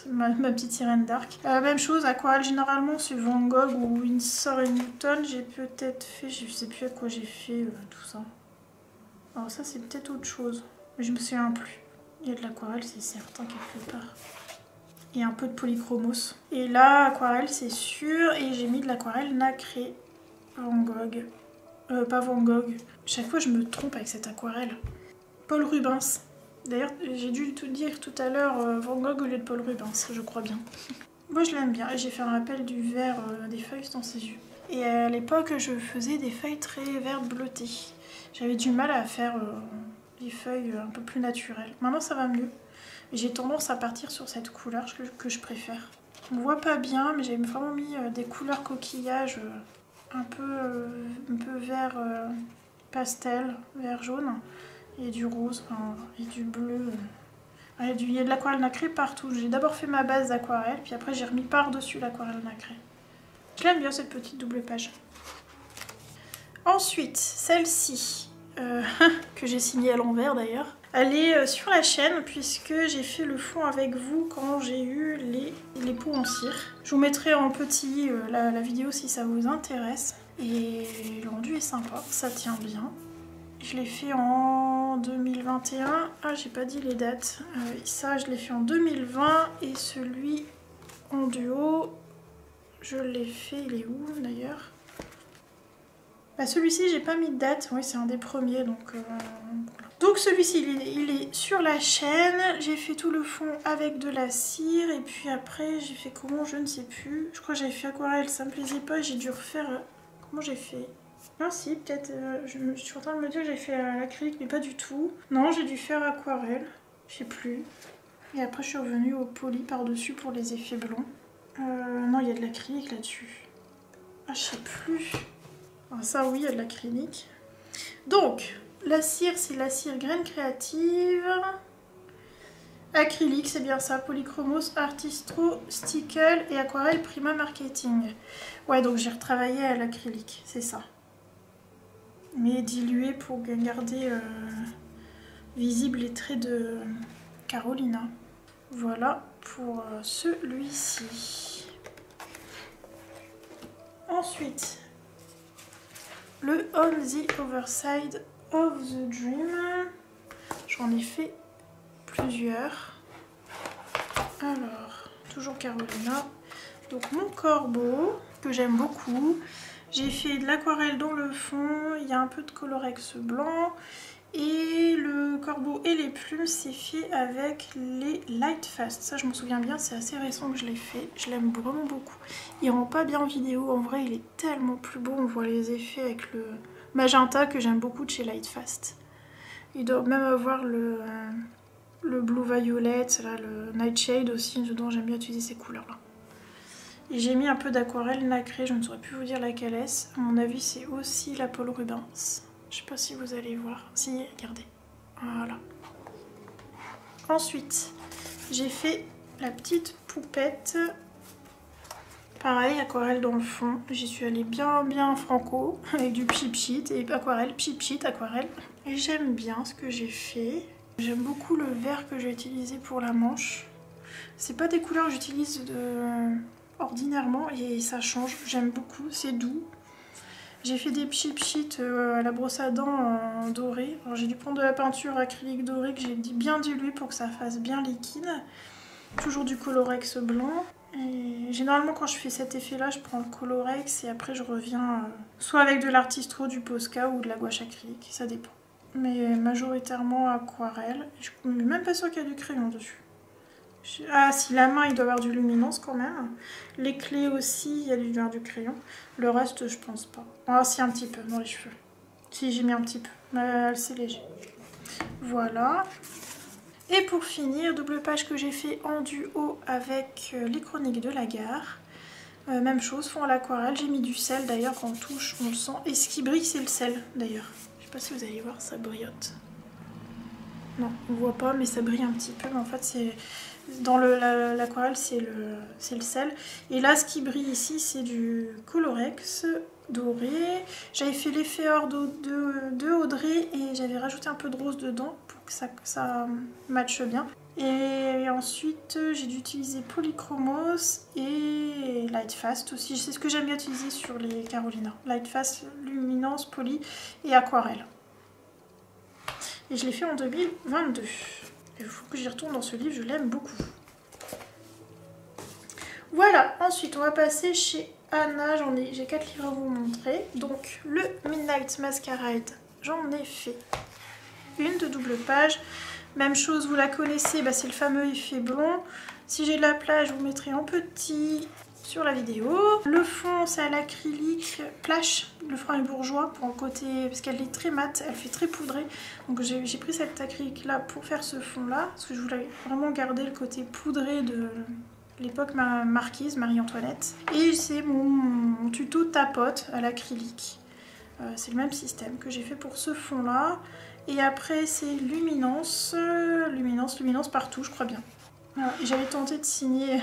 Ma petite sirène d'arc. Même chose, aquarelle, généralement, c'est Van Gogh ou Winsor & Newton. J'ai peut-être fait, je sais plus à quoi j'ai fait tout ça. Alors ça, c'est peut-être autre chose. Mais je me souviens plus. Il y a de l'aquarelle, c'est certain, quelque part. Et un peu de polychromos. Et là, aquarelle, c'est sûr. Et j'ai mis de l'aquarelle nacrée. Van Gogh. Pas Van Gogh. Chaque fois, je me trompe avec cette aquarelle. Paul Rubens. D'ailleurs, j'ai dû tout dire tout à l'heure Van Gogh au lieu de Paul Rubens, je crois bien. Moi, je l'aime bien. J'ai fait un rappel du vert des feuilles dans ses yeux. Et à l'époque, je faisais des feuilles très vert bleuté. J'avais du mal à faire des feuilles un peu plus naturelles. Maintenant, ça va mieux. J'ai tendance à partir sur cette couleur que je préfère. On ne voit pas bien, mais j'ai vraiment mis des couleurs coquillages un peu vert pastel, vert jaune, et du rose, et du bleu. Il y a de l'aquarelle nacrée partout. J'ai d'abord fait ma base d'aquarelle, puis après j'ai remis par-dessus l'aquarelle nacrée. Je l'aime bien cette petite double page. Ensuite, celle-ci, que j'ai signée à l'envers d'ailleurs. Elle est sur la chaîne puisque j'ai fait le fond avec vous quand j'ai eu les pots en cire. Je vous mettrai en petit la vidéo si ça vous intéresse. Et le rendu est sympa, ça tient bien. Je l'ai fait en 2021. Ah, j'ai pas dit les dates. Ça, je l'ai fait en 2020 et celui en duo, je l'ai fait, il est où d'ailleurs? Celui-ci, j'ai pas mis de date. Oui, c'est un des premiers, donc voilà. Donc celui-ci, il est sur la chaîne. J'ai fait tout le fond avec de la cire. Et puis après, j'ai fait comment? Je ne sais plus. Je crois que j'avais fait aquarelle, ça me plaisait pas. J'ai dû refaire... Comment j'ai fait? Ah si, peut-être... je suis en train de me dire que j'ai fait l'acrylique, mais pas du tout. Non, j'ai dû faire aquarelle. Je sais plus. Et après, je suis revenue au poly par-dessus pour les effets blancs. Non, il y a de l'acrylique là-dessus. Ah, je sais plus. Ah, ça, oui, il y a de l'acrylique. Donc... La cire, c'est la cire graine créative. Acrylique, c'est bien ça. Polychromos, Artistro, Stickle et aquarelle Prima Marketing. Ouais, donc j'ai retravaillé à l'acrylique, c'est ça. Mais dilué pour garder visible les traits de Carolina. Voilà pour celui-ci. Ensuite, le On the Overside of the Dream. J'en ai fait plusieurs. Alors, toujours Carolina. Donc mon corbeau, que j'aime beaucoup. J'ai fait de l'aquarelle dans le fond. Il y a un peu de Colorex blanc. Et le corbeau et les plumes, c'est fait avec les Lightfast. Ça, je m'en souviens bien, c'est assez récent que je l'ai fait. Je l'aime vraiment beaucoup. Il rend pas bien en vidéo. En vrai, il est tellement plus beau. On voit les effets avec le... magenta que j'aime beaucoup de chez Lightfast. Il doit même avoir le Blue Violet, là, le Nightshade aussi, dedans j'aime bien utiliser ces couleurs là. Et j'ai mis un peu d'aquarelle nacrée, je ne saurais plus vous dire laquelle est-ce. À mon avis c'est aussi la Paul Rubens. Je sais pas si vous allez voir. Si, regardez. Voilà. Ensuite, j'ai fait la petite poupette. Pareil, aquarelle dans le fond. J'y suis allée bien franco, avec du pchit et aquarelle, pchit aquarelle. Et j'aime bien ce que j'ai fait. J'aime beaucoup le vert que j'ai utilisé pour la manche. C'est pas des couleurs que j'utilise ordinairement et ça change. J'aime beaucoup, c'est doux. J'ai fait des chip sheets à la brosse à dents en doré. J'ai dû prendre de la peinture acrylique dorée que j'ai bien diluée pour que ça fasse bien liquide. Toujours du Colorex blanc. Et généralement quand je fais cet effet là je prends le Colorex et après je reviens soit avec de l'Artistro, du Posca ou de la gouache acrylique, ça dépend. Mais majoritairement aquarelle. Je suis même pas sûre qu'il y a du crayon dessus. Ah si, la main il doit y avoir du luminance quand même. Les clés aussi il y a du crayon. Le reste je pense pas. Ah si, un petit peu dans les cheveux. Si, j'ai mis un petit peu, mais c'est léger. Voilà. Et pour finir, double page que j'ai fait en duo avec les chroniques de la gare. Même chose, fond à l'aquarelle. J'ai mis du sel d'ailleurs, quand on touche on le sent. Et ce qui brille c'est le sel d'ailleurs. Je sais pas si vous allez voir, ça brillote. Non, on voit pas mais ça brille un petit peu. Mais en fait c'est... Dans l'aquarelle c'est le sel. Et là ce qui brille ici c'est du Colorex doré. J'avais fait l'effet or de Audrey et j'avais rajouté un peu de rose dedans pour que ça matche bien. Et ensuite j'ai dû utiliser Polychromos et Lightfast aussi. C'est ce que j'aime bien utiliser sur les Carolina. Lightfast, luminance, poly et aquarelle. Et je l'ai fait en 2022. Il faut que j'y retourne dans ce livre, je l'aime beaucoup. Voilà, ensuite on va passer chez Anna. J'ai 4 livres à vous montrer. Donc le Midnight Masquerade, j'en ai fait une de double page. Même chose, vous la connaissez, c'est le fameux effet blond. Si j'ai de la place, je vous mettrai en petit sur la vidéo. Le fond, c'est à l'acrylique Plash, le franc et bourgeois, pour le côté, parce qu'elle est très mate, elle fait très poudrée. Donc j'ai pris cet acrylique là pour faire ce fond là, parce que je voulais vraiment garder le côté poudré de l'époque marquise, Marie-Antoinette. Et c'est mon tuto tapote à l'acrylique. C'est le même système que j'ai fait pour ce fond là. Et après c'est luminance partout, je crois bien. J'avais tenté de signer,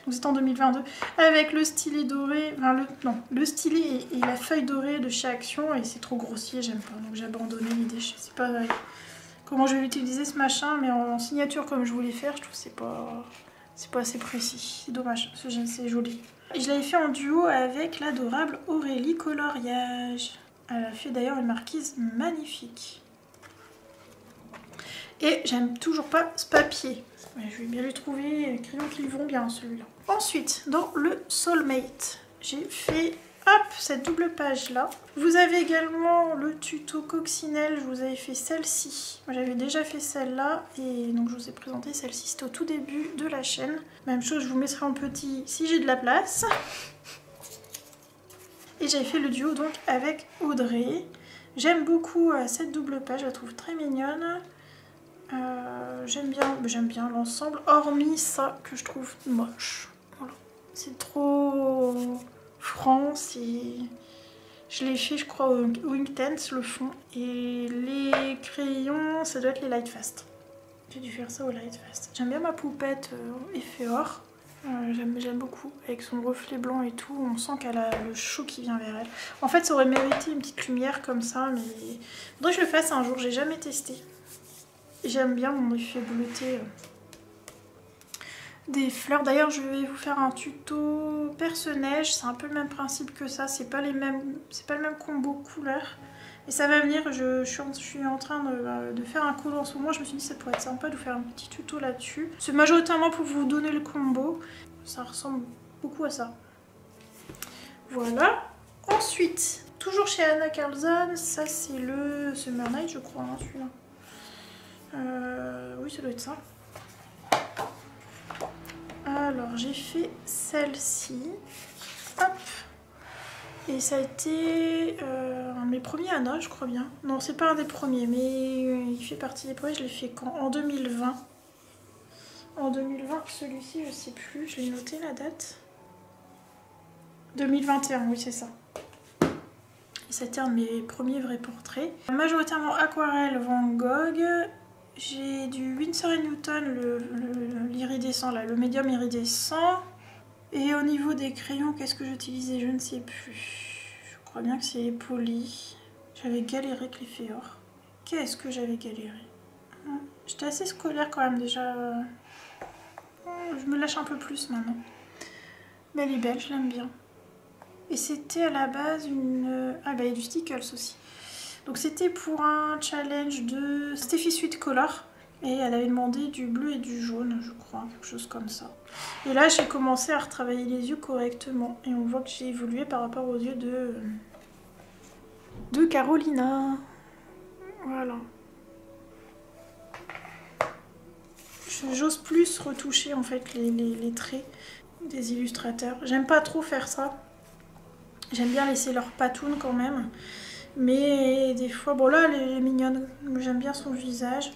donc c'était en 2022, avec le stylet doré, enfin le stylet et la feuille dorée de chez Action, et c'est trop grossier, j'aime pas, donc j'ai abandonné l'idée. Je sais pas comment je vais l'utiliser ce machin, mais en signature comme je voulais faire, je trouve que c'est pas assez précis, c'est dommage, c'est joli. Et je l'avais fait en duo avec l'adorable Aurélie Coloriage. Elle a fait d'ailleurs une marquise magnifique. Et j'aime toujours pas ce papier. Je vais bien les trouver, les crayons qui vont bien celui-là. Ensuite, dans le Soulmate, j'ai fait cette double page là. Vous avez également le tuto coccinelle, je vous avais fait celle-ci. Moi j'avais déjà fait celle-là et donc je vous ai présenté celle-ci, c'était au tout début de la chaîne. Même chose, je vous mettrai en petit si j'ai de la place. Et j'avais fait le duo donc avec Audrey. J'aime beaucoup cette double page, je la trouve très mignonne. J'aime bien l'ensemble, hormis ça que je trouve moche. Voilà. C'est trop franc, je l'ai fait je crois au Inktense le fond. Et les crayons, ça doit être les Lightfast. J'ai dû faire ça au Lightfast. J'aime bien ma poupette effet or. J'aime beaucoup, avec son reflet blanc et tout, on sent qu'elle a le chaud qui vient vers elle. En fait ça aurait mérité une petite lumière comme ça, mais faudrait que je le fasse un jour, j'ai jamais testé. J'aime bien mon effet bleuté des fleurs. D'ailleurs je vais vous faire un tuto perce-neige, c'est un peu le même principe que ça, c'est pas le même combo couleur. Et ça va venir, je suis en train de faire un colo en ce moment, je me suis dit que ça pourrait être sympa de vous faire un petit tuto là-dessus. C'est majoritairement pour vous donner le combo, ça ressemble beaucoup à ça. Voilà. Ensuite, toujours chez Anna Carlson, ça c'est le Summer Night je crois, hein, celui-là. Oui, ça doit être ça. Alors, j'ai fait celle-ci. Hop. Et ça a été un de mes premiers Anna, je crois bien. Non, c'est pas un des premiers, mais il fait partie des premiers. Je l'ai fait quand? En 2020. En 2020, celui-ci, je sais plus. Je l'ai noté la date. 2021, oui, c'est ça. Et c'était un de mes premiers vrais portraits. Majoritairement aquarelle Van Gogh. J'ai du Winsor & Newton, l'iridescent là, le médium iridescent. Et au niveau des crayons, qu'est-ce que j'utilisais? Je ne sais plus. Je crois bien que c'est Poly. J'avais galéré avec l'effet or. Qu'est-ce que j'avais galéré? J'étais assez scolaire quand même déjà. Je me lâche un peu plus maintenant. Mais elle est belle, je l'aime bien. Et c'était à la base une... Ah bah il y a du stickers aussi. Donc c'était pour un challenge de Steffi Sweet Color. Et elle avait demandé du bleu et du jaune, je crois, quelque chose comme ça. Et là j'ai commencé à retravailler les yeux correctement. Et on voit que j'ai évolué par rapport aux yeux de Carolina. Voilà. J'ose plus retoucher en fait les traits des illustrateurs. J'aime pas trop faire ça. J'aime bien laisser leur patoune quand même. Mais des fois, bon là elle est mignonne. J'aime bien son visage.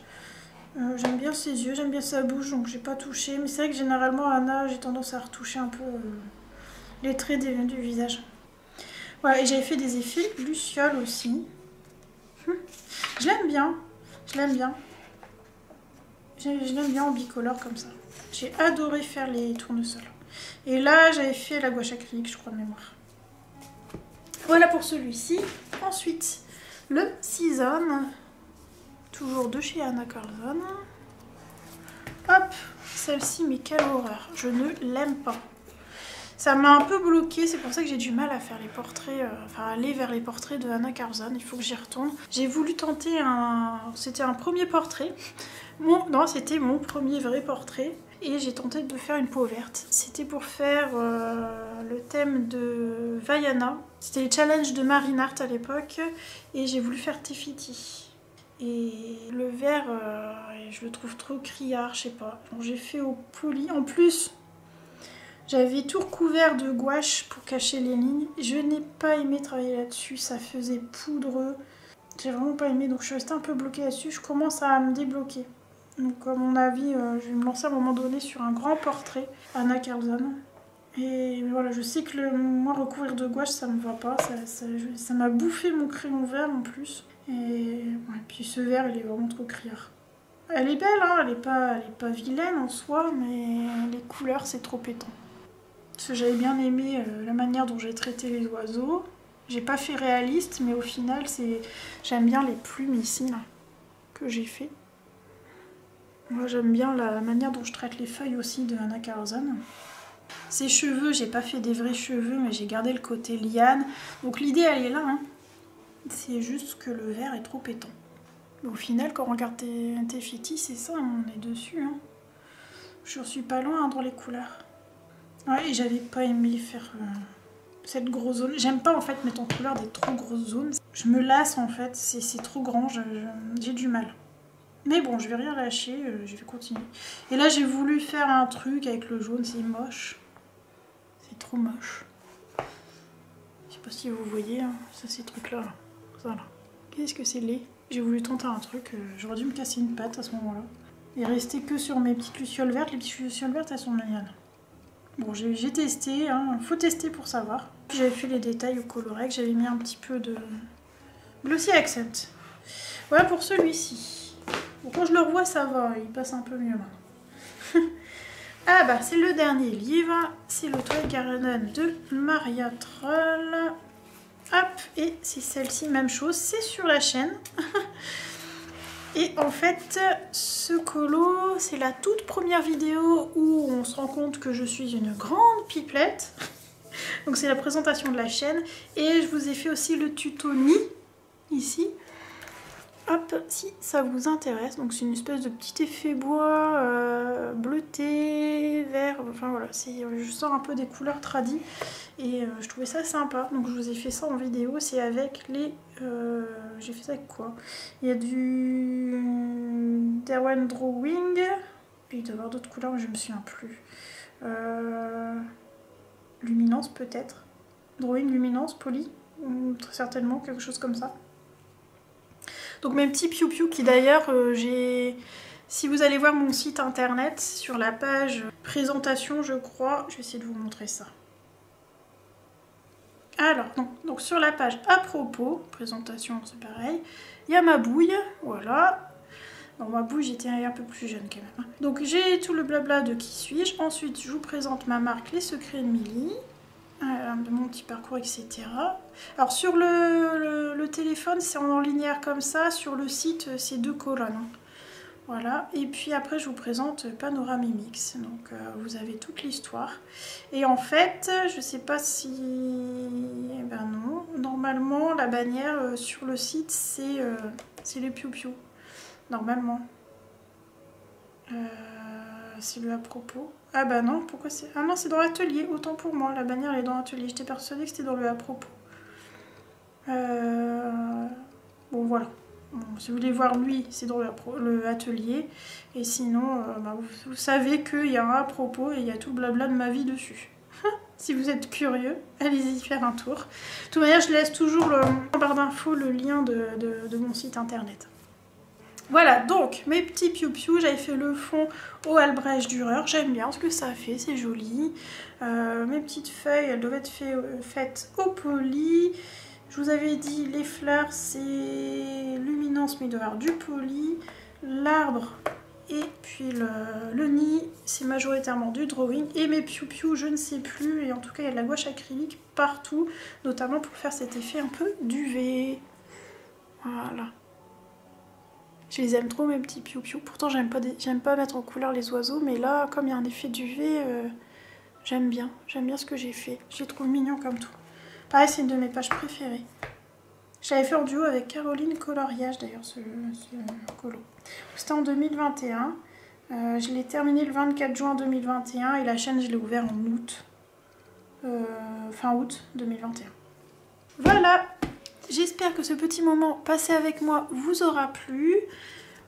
J'aime bien ses yeux, j'aime bien sa bouche, donc j'ai pas touché. Mais c'est vrai que généralement Anna, j'ai tendance à retoucher un peu les traits du visage. Voilà, et j'avais fait des effets Luciole aussi. Je l'aime bien. Je l'aime bien. Je l'aime bien en bicolore comme ça. J'ai adoré faire les tournesols. Et là, j'avais fait la gouache acrylique, je crois, de mémoire. Voilà pour celui-ci. Ensuite, le Season. Toujours de chez Anna Karlsson. Hop, celle-ci, mais quelle horreur. Je ne l'aime pas. Ça m'a un peu bloqué, c'est pour ça que j'ai du mal à faire les portraits, enfin aller vers les portraits de Anna Karlsson. Il faut que j'y retourne. J'ai voulu tenter un... C'était un premier portrait. Non, c'était mon premier vrai portrait. Et j'ai tenté de faire une peau verte. C'était pour faire le thème de Vaiana. C'était les challenges de Marinart à l'époque. Et j'ai voulu faire Tefiti. Et le vert, je le trouve trop criard, je sais pas. Donc j'ai fait au poli. En plus, j'avais tout recouvert de gouache pour cacher les lignes. Je n'ai pas aimé travailler là-dessus, ça faisait poudreux. J'ai vraiment pas aimé, donc je suis restée un peu bloquée là-dessus. Je commence à me débloquer. Donc à mon avis, je vais me lancer à un moment donné sur un grand portrait, Anna Karlsson. Et voilà, je sais que moi recouvrir de gouache, ça me va pas. Ça m'a bouffé mon crayon vert en plus. Et ouais, puis ce vert, il est vraiment trop criard. Elle est belle, hein, elle est pas vilaine en soi, mais les couleurs, c'est trop pétant. Parce que j'avais bien aimé la manière dont j'ai traité les oiseaux. J'ai pas fait réaliste, mais au final, j'aime bien les plumes ici, là, que j'ai fait. Moi, j'aime bien la manière dont je traite les feuilles aussi de Anna Karlsson. Ses cheveux, j'ai pas fait des vrais cheveux, mais j'ai gardé le côté liane. Donc l'idée, elle est là, hein. C'est juste que le vert est trop pétant. Mais au final, quand on regarde Tefiti, c'est ça, on est dessus, hein. Je suis pas loin hein, dans les couleurs. Ouais, et j'avais pas aimé faire cette grosse zone. J'aime pas en fait mettre en couleur des trop grosses zones. Je me lasse en fait, c'est trop grand, j'ai du mal. Mais bon, je vais rien lâcher, je vais continuer. Et là, j'ai voulu faire un truc avec le jaune, c'est moche. C'est trop moche. Je sais pas si vous voyez, hein, ça ces trucs-là. Là. Voilà. Qu'est-ce que c'est laid. J'ai voulu tenter un truc, j'aurais dû me casser une patte à ce moment-là. Et rester que sur mes petites lucioles vertes. Les petites lucioles vertes, elles sont mignonnes. Bon, j'ai testé, hein. Faut tester pour savoir. J'avais fait les détails au Colorex, j'avais mis un petit peu de Glossy Accent. Voilà pour celui-ci. Bon, quand je le revois, ça va, il passe un peu mieux maintenant. Ah bah, c'est le dernier livre, c'est le Twilight Garden de Maria Troll. Hop, et c'est celle-ci, même chose, c'est sur la chaîne. Et en fait, ce colo, c'est la toute première vidéo où on se rend compte que je suis une grande pipelette. Donc c'est la présentation de la chaîne. Et je vous ai fait aussi le tuto nid, ici. Hop, si ça vous intéresse. Donc c'est une espèce de petit effet bois, bleuté, vert. Enfin voilà, je sors un peu des couleurs tradies. Et je trouvais ça sympa. Donc je vous ai fait ça en vidéo. C'est avec les... j'ai fait ça avec quoi? Il y a du Derwent Drawing. Et il doit y avoir d'autres couleurs, mais je me souviens plus. Luminance peut-être. Drawing, luminance, poly. Très certainement, quelque chose comme ça. Donc mes petits piou-piou qui d'ailleurs j'ai... Si vous allez voir mon site internet, sur la page présentation je crois, je vais essayer de vous montrer ça. Alors, donc sur la page à propos, présentation c'est pareil, il y a ma bouille, voilà. Dans ma bouille j'étais un peu plus jeune quand même. Donc j'ai tout le blabla de qui suis-je. Ensuite je vous présente ma marque Les Secrets de Milly. De mon petit parcours, etc. Alors sur le téléphone, c'est en linéaire comme ça. Sur le site, c'est 2 colonnes. Voilà, et puis après je vous présente Panoramimix, donc vous avez toute l'histoire. Et en fait, je sais pas si... Eh ben non, normalement la bannière sur le site c'est les Piou Piou, normalement. C'est le à propos. Ah bah non, pourquoi c'est... Ah non, c'est dans l'atelier, autant pour moi, la bannière elle est dans l'atelier, j'étais persuadée que c'était dans le à propos. Bon voilà. Bon, si vous voulez voir lui, c'est dans le atelier. Et sinon, bah, vous savez qu'il y a un à propos et il y a tout le blabla de ma vie dessus. Si vous êtes curieux, allez-y faire un tour. De toute manière, je laisse toujours en barre d'infos le lien de mon site internet. Voilà, donc mes petits Piou Piou, j'avais fait le fond au Albrecht Dürer. J'aime bien ce que ça fait, c'est joli. Mes petites feuilles, elles doivent être faites au poli. Je vous avais dit, les fleurs, c'est luminance, mais il doit y avoir du poli. L'arbre et puis le nid, c'est majoritairement du drawing. Et mes Piou Piou, je ne sais plus. Et en tout cas, il y a de la gouache acrylique partout, notamment pour faire cet effet un peu duvet. Voilà. Je les aime trop, mes petits Piou Piou. Pourtant, j'aime pas mettre en couleur les oiseaux, mais là, comme il y a un effet duvet, j'aime bien. J'aime bien ce que j'ai fait. Je les trouve mignons comme tout. Pareil, c'est une de mes pages préférées. Je l'avais fait en duo avec Caroline Coloriage, d'ailleurs, ce colo. C'était en 2021. Je l'ai terminé le 24 juin 2021 et la chaîne, je l'ai ouverte en août. Fin août 2021. Voilà! J'espère que ce petit moment passé avec moi vous aura plu.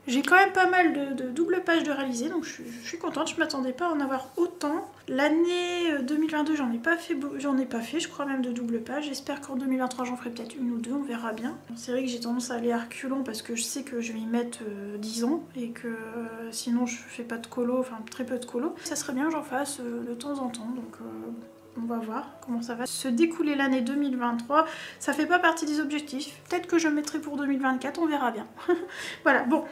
J'ai quand même pas mal de doubles pages de réaliser, donc je suis contente, je ne m'attendais pas à en avoir autant. L'année 2022, j'en ai pas fait, je crois même de double pages. J'espère qu'en 2023, j'en ferai peut-être une ou deux, on verra bien. C'est vrai que j'ai tendance à aller à reculons parce que je sais que je vais y mettre 10 ans et que sinon je fais pas de colo, enfin très peu de colo. Ça serait bien que j'en fasse de temps en temps, donc... on va voir comment ça va se découler l'année 2023. Ça fait pas partie des objectifs. Peut-être que je mettrai pour 2024, on verra bien. Voilà, bon,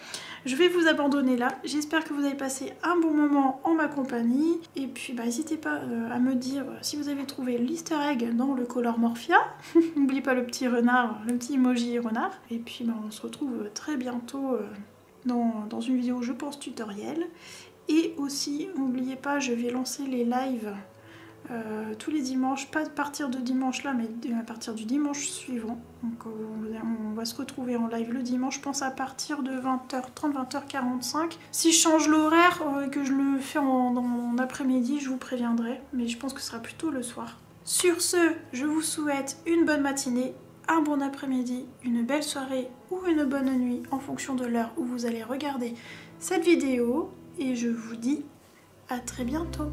je vais vous abandonner là. J'espère que vous avez passé un bon moment en ma compagnie. Et puis, bah, n'hésitez pas à me dire si vous avez trouvé l'easter egg dans le Color Morphia. N'oubliez pas le petit renard, le petit emoji renard. Et puis, bah, on se retrouve très bientôt dans une vidéo, je pense, tutoriel. Et aussi, n'oubliez pas, je vais lancer les lives tous les dimanches, pas à partir de dimanche là, mais à partir du dimanche suivant. Donc on va se retrouver en live le dimanche, je pense à partir de 20h30, 20h45. Si je change l'horaire et que je le fais en après-midi, je vous préviendrai, mais je pense que ce sera plutôt le soir. Sur ce, je vous souhaite une bonne matinée, un bon après-midi, une belle soirée ou une bonne nuit en fonction de l'heure où vous allez regarder cette vidéo. Et je vous dis à très bientôt.